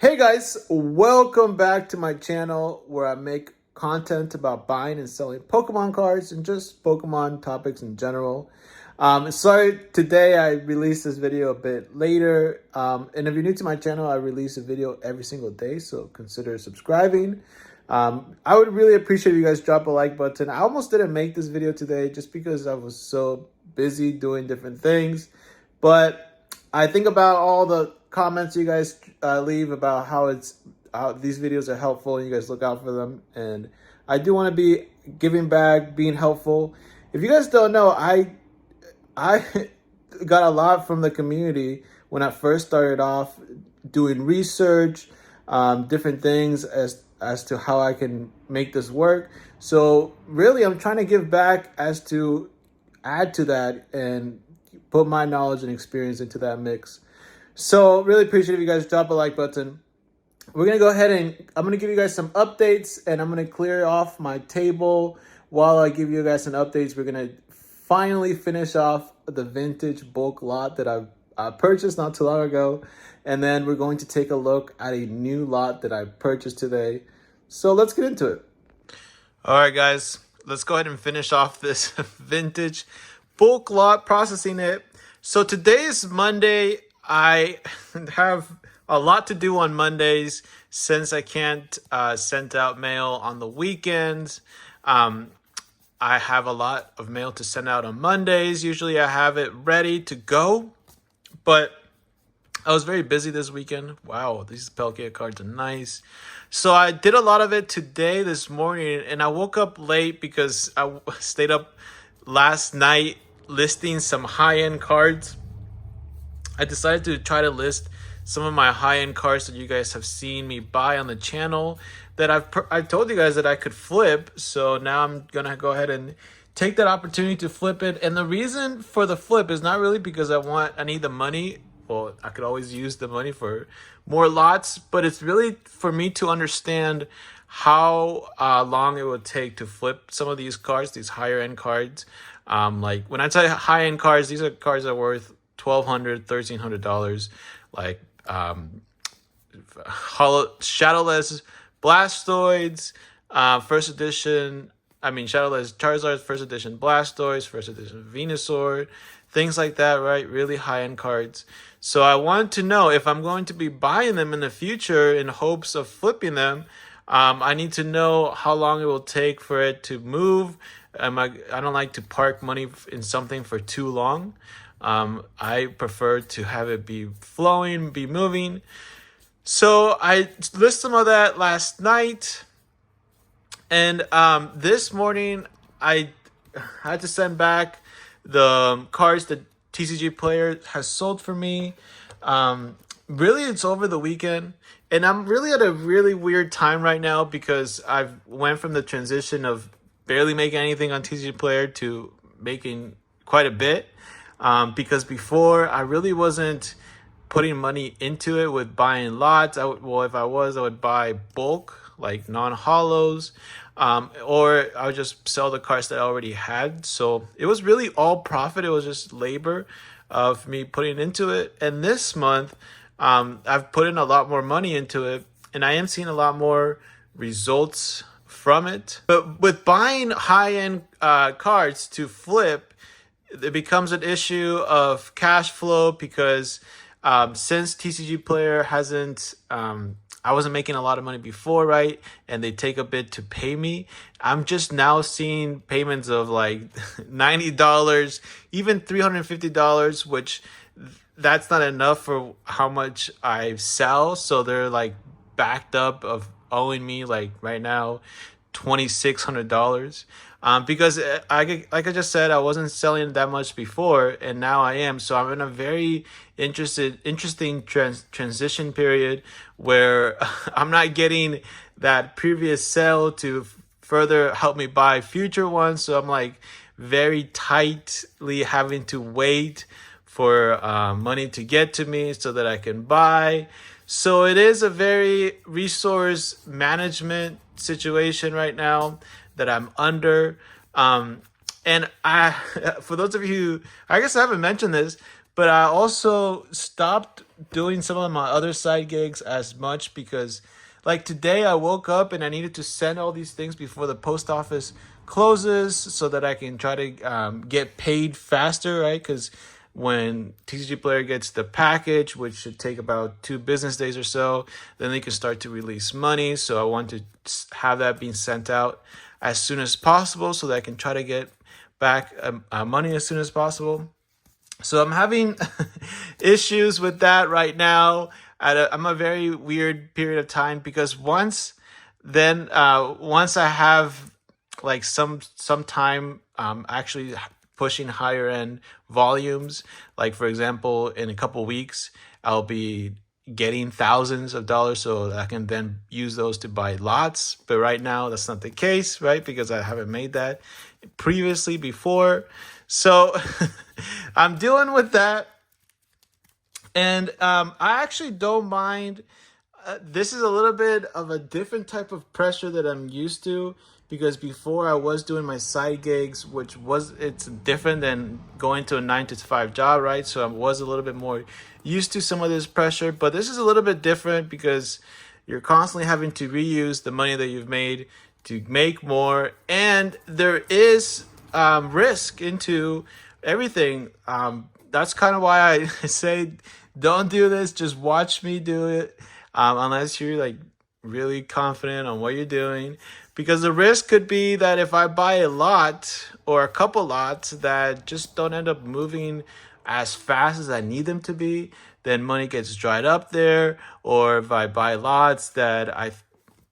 Hey guys, welcome back to my channel where I make content about buying and selling Pokemon cards and just Pokemon topics in general. Sorry, today I released this video a bit later. And if you're new to my channel, I release a video every single day, so consider subscribing. I would really appreciate if you guys drop a like button. I almost didn't make this video today just because I was so busy doing different things. But I think about all the comments you guys leave about how these videos are helpful and you guys look out for them, and I do want to be giving back, being helpful. If you guys don't know, I got a lot from the community when I first started off doing research, different things as to how I can make this work. So really, I'm trying to give back as to add to that and put my knowledge and experience into that mix. So really appreciate if you guys drop a like button. We're going to go ahead and I'm going to give you guys some updates, and I'm going to clear off my table while I give you guys some updates. We're going to finally finish off the vintage bulk lot that I purchased not too long ago. And then we're going to take a look at a new lot that I purchased today. So let's get into it. All right, guys, let's go ahead and finish off this vintage bulk lot, processing it. So today is Monday. I have a lot to do on Mondays since I can't send out mail on the weekends. I have a lot of mail to send out on Mondays. Usually I have it ready to go, but I was very busy this weekend. Wow, these Palkia cards are nice. So I did a lot of it today, this morning, and I woke up late because I stayed up last night listing some high-end cards. I decided to try to list some of my high-end cards that you guys have seen me buy on the channel that I've told you guys that I could flip. So now I'm going to go ahead and take that opportunity to flip it. And the reason for the flip is not really because I need the money. Well, I could always use the money for more lots, but it's really for me to understand how long it would take to flip some of these cards, these higher end cards. Like when I tell you high end cards, these are cards that are worth $1,200, $1,300, like Shadowless Blastoids, first edition. Shadowless Charizard, first edition Blastoise, first edition Venusaur, things like that, right? Really high-end cards. So I wanted to know if I'm going to be buying them in the future in hopes of flipping them. I need to know how long it will take for it to move. I don't like to park money in something for too long. I prefer to have it be flowing, be moving. So I listed some of that last night. And this morning, I had to send back the cards that tcgplayer has sold for me. Really, it's over the weekend. And I'm really at a really weird time right now because I've went from the transition of barely making anything on tcgplayer to making quite a bit. Because before I really wasn't putting money into it with buying lots. If I would buy bulk, like non-hollows, or I would just sell the cards that I already had. So it was really all profit. It was just labor of me putting into it. And this month, I've put in a lot more money into it, and I am seeing a lot more results from it. But with buying high-end cards to flip, it becomes an issue of cash flow because since tcgplayer hasn't, I wasn't making a lot of money before, right? And they take a bit to pay me. I'm just now seeing payments of like $90, even $350, which that's not enough for how much I sell. So they're like backed up of owing me like right now $2,600. Because like I just said, I wasn't selling that much before, and now I am. So I'm in a very interesting transition period where I'm not getting that previous sale to further help me buy future ones. So I'm like very tightly having to wait for money to get to me so that I can buy. So it is a very resource management situation right now that I'm under. And for those of you who, I guess I haven't mentioned this, but I also stopped doing some of my other side gigs as much because, like today, I woke up and I needed to send all these things before the post office closes so that I can try to get paid faster, right? Because when TCG Player gets the package, which should take about 2 business days or so, then they can start to release money. So I want to have that being sent out as soon as possible so that I can try to get back money as soon as possible. So I'm having issues with that right now. I'm a very weird period of time because once I have like some time actually pushing higher end volumes, like for example in a couple weeks I'll be getting thousands of dollars so that I can then use those to buy lots. But right now that's not the case, right? Because I haven't made that previously before. So I'm dealing with that. And I actually don't mind. This is a little bit of a different type of pressure that I'm used to because before I was doing my side gigs, it's different than going to a 9 to 5 job, right? So I was a little bit more used to some of this pressure, but this is a little bit different because you're constantly having to reuse the money that you've made to make more, and there is risk into everything. That's kind of why I say don't do this. Just watch me do it, unless you're like really confident on what you're doing. Because the risk could be that if I buy a lot or a couple lots that just don't end up moving as fast as I need them to be, then money gets dried up there. Or if I buy lots that I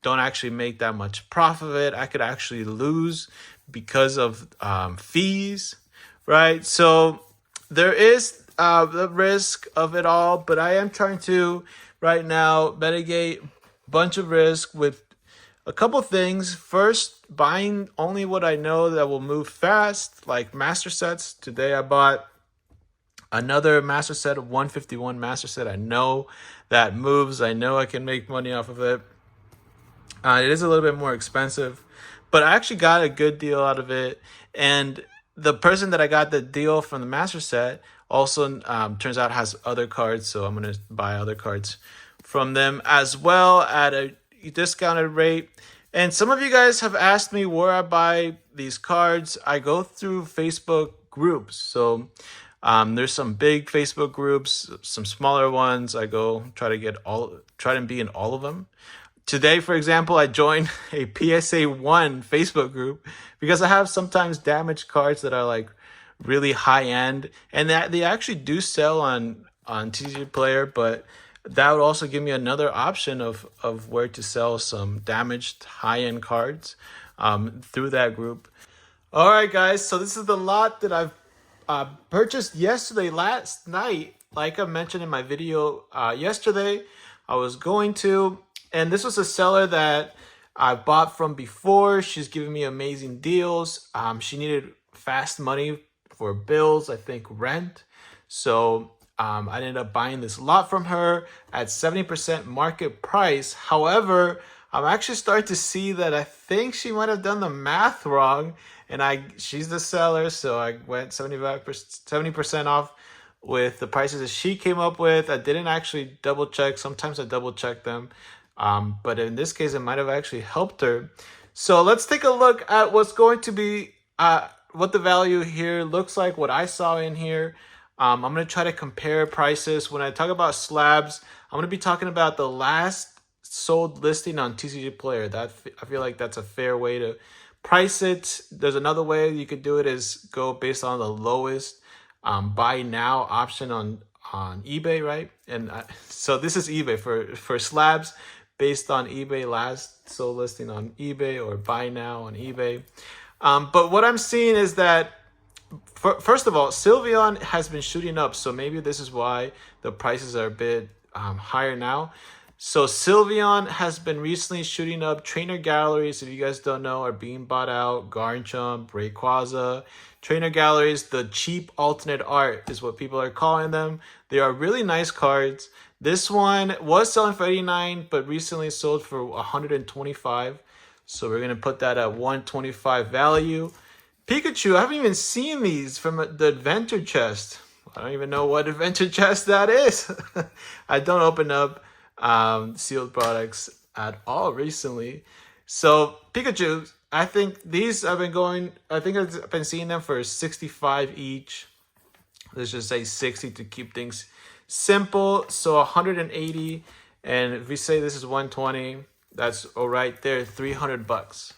don't actually make that much profit of it, I could actually lose because of fees, right? So there is the risk of it all, but I am trying to right now mitigate a bunch of risk with a couple things. First, buying only what I know that will move fast, like master sets. Today I bought another master set, of 151 master set. I know that moves. I know I can make money off of it. It is a little bit more expensive, but I actually got a good deal out of it. And the person that I got the deal from the master set also turns out has other cards, so I'm going to buy other cards from them as well at a discounted rate. And some of you guys have asked me where I buy these cards. I go through Facebook groups. So there's some big Facebook groups, some smaller ones. I go try to be in all of them. Today, for example, I joined a PSA 1 Facebook group because I have sometimes damaged cards that are like really high end, and that they actually do sell on TCG Player, but that would also give me another option of where to sell some damaged high end cards through that group. All right, guys. So this is the lot that I've purchased last night. Like I mentioned in my video yesterday, I was going to. And this was a seller that I bought from before. She's giving me amazing deals. She needed fast money for bills, I think rent. So I ended up buying this lot from her at 70% market price. However, I'm actually starting to see that I think she might have done the math wrong. And she's the seller, so I went 70% off with the prices that she came up with. I didn't actually double check. Sometimes I double check them. But in this case, it might have actually helped her. So let's take a look at what's going to be, what the value here looks like, what I saw in here. I'm going to try to compare prices. When I talk about slabs, I'm going to be talking about the last sold listing on TCG Player. I feel like that's a fair way to price it. There's another way you could do it is go based on the lowest buy now option on eBay, right? And so this is eBay for slabs based on eBay last sold listing on eBay or buy now on eBay. But what I'm seeing is that first of all, Sylveon has been shooting up, so maybe this is why the prices are a bit higher now. So Sylveon has been recently shooting up. Trainer galleries, if you guys don't know, are being bought out. Garchomp, Rayquaza. Trainer galleries, the cheap alternate art is what people are calling them. They are really nice cards. This one was selling for 89, but recently sold for 125. So we're going to put that at 125 value. Pikachu, I haven't even seen these from the adventure chest. I don't even know what adventure chest that is. I don't open up sealed products at all recently. So Pikachu, I think these I've been going. I think I've been seeing them for 65 each. Let's just say 60 to keep things simple. So 180, and if we say this is 120, that's right there, $300.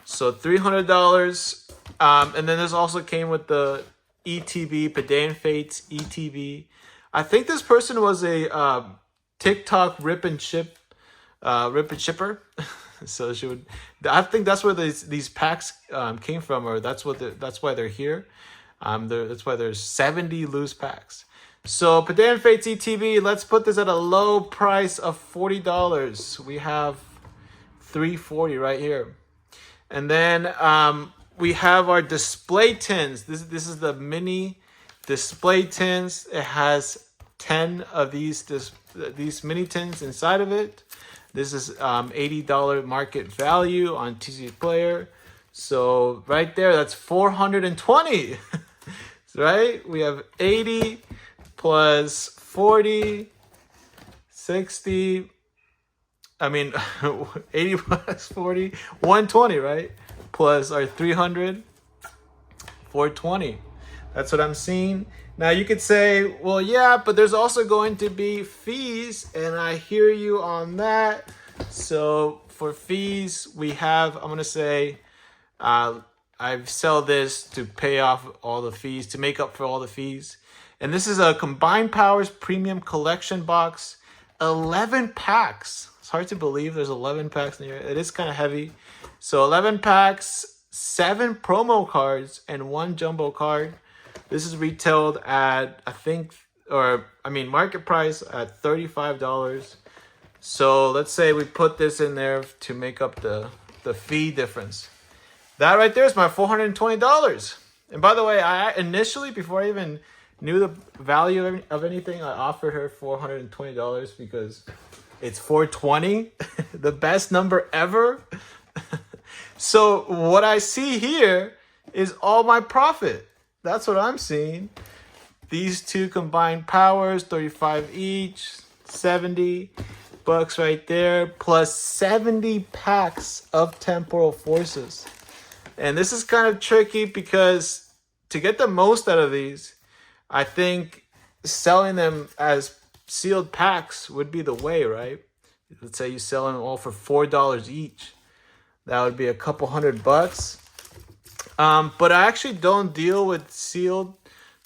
So $300. And then this also came with the ETB, Pedant Fates ETB. I think this person was a TikTok rip and shipper. So she would. I think that's where these packs came from, or that's why they're here. That's why there's 70 loose packs. So Pedant Fates ETB. Let's put this at a low price of $40. We have $340 right here. And then we have our display tins. This is the mini display tins. It has 10 of these mini tins inside of it. This is $80 market value on tcgplayer. So right there, that's 420. Right? We have 80 plus 40, 60. I mean, 80 plus 40, 120, right? Plus our 300, 420. That's what I'm seeing. Now you could say, well, yeah, but there's also going to be fees, and I hear you on that. So for fees, we have, I'm going to say, I sell this to pay off all the fees, to make up for all the fees. And this is a Combined Powers Premium Collection box, 11 packs. It's hard to believe there's 11 packs in here. It is kind of heavy. So 11 packs, 7 promo cards, and 1 jumbo card. This is retailed at, market price at $35. So let's say we put this in there to make up the fee difference. That right there is my $420. And by the way, I initially, before I even knew the value of anything, I offered her $420 because it's $420, the best number ever. So what I see here is all my profit. That's what I'm seeing. These two combined powers, 35 each, $70 right there, plus 70 packs of temporal forces. And this is kind of tricky because to get the most out of these, I think selling them as sealed packs would be the way, right? Let's say you sell them all for $4 each. That would be a couple $100. But I actually don't deal with sealed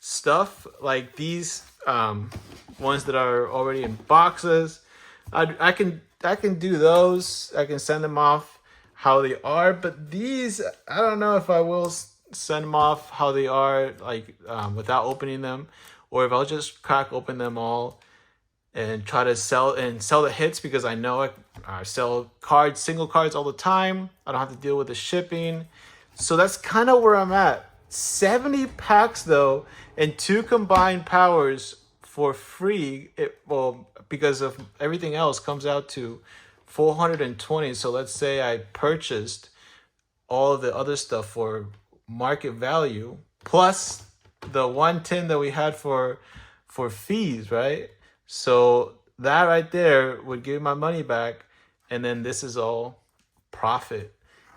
stuff like these ones that are already in boxes. I can do those. I can send them off how they are, but these, I don't know if I will send them off how they are, like without opening them, or if I'll just crack open them all and try to sell the hits, because I know I sell cards, single cards all the time. I don't have to deal with the shipping. So that's kind of where I'm at. 70 packs though, and 2 combined powers for free. Because of everything else, comes out to 420. So let's say I purchased all of the other stuff for market value plus the 110 that we had for fees, right? So that right there would give my money back, and then this is all profit.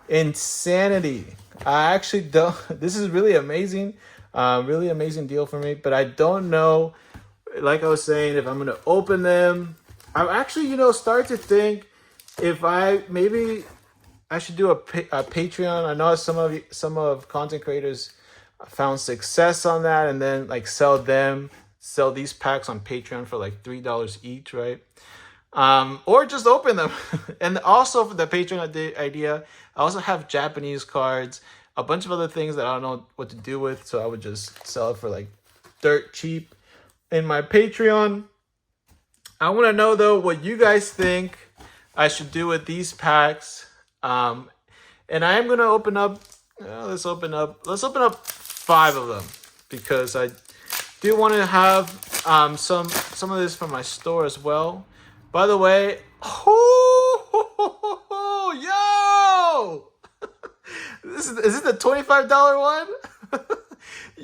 Insanity. I actually don't. This is really amazing. Really amazing deal for me, but I don't know, like I was saying, if I'm gonna open them. I'm actually, start to think if I should do a Patreon. I know some of content creators found success on that, and then like sell these packs on Patreon for like $3 each, right? Or just open them. And also for the Patreon idea, I also have Japanese cards, a bunch of other things that I don't know what to do with, so I would just sell it for like dirt cheap in my Patreon. I want to know though what you guys think I should do with these packs. And I am gonna open up. Let's open up 5 of them, because I do want to have some of this from my store as well. By the way, yo, is this the $25 one?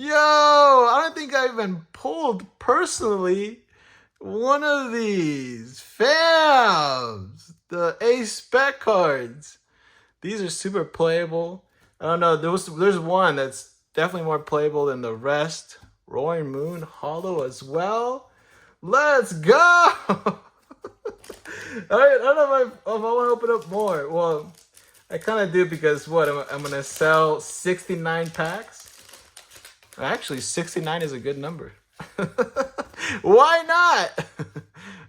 Yo, I don't think I even pulled personally one of these. Fams! The Ace spec cards. These are super playable. I don't know. There's one that's definitely more playable than the rest. Roaring Moon Hollow as well. Let's go! All right, I don't know if I want to open up more. Well, I kind of do because what? I'm going to sell 69 packs. Actually, 69 is a good number. Why not?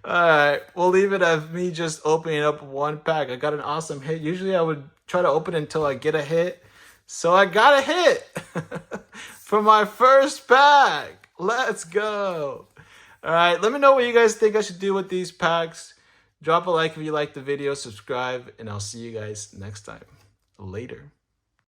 Alright, we'll leave it as me just opening up one pack. I got an awesome hit. Usually I would try to open it until I get a hit. So I got a hit for my first pack. Let's go. Alright, let me know what you guys think I should do with these packs. Drop a like if you liked the video, subscribe, and I'll see you guys next time. Later.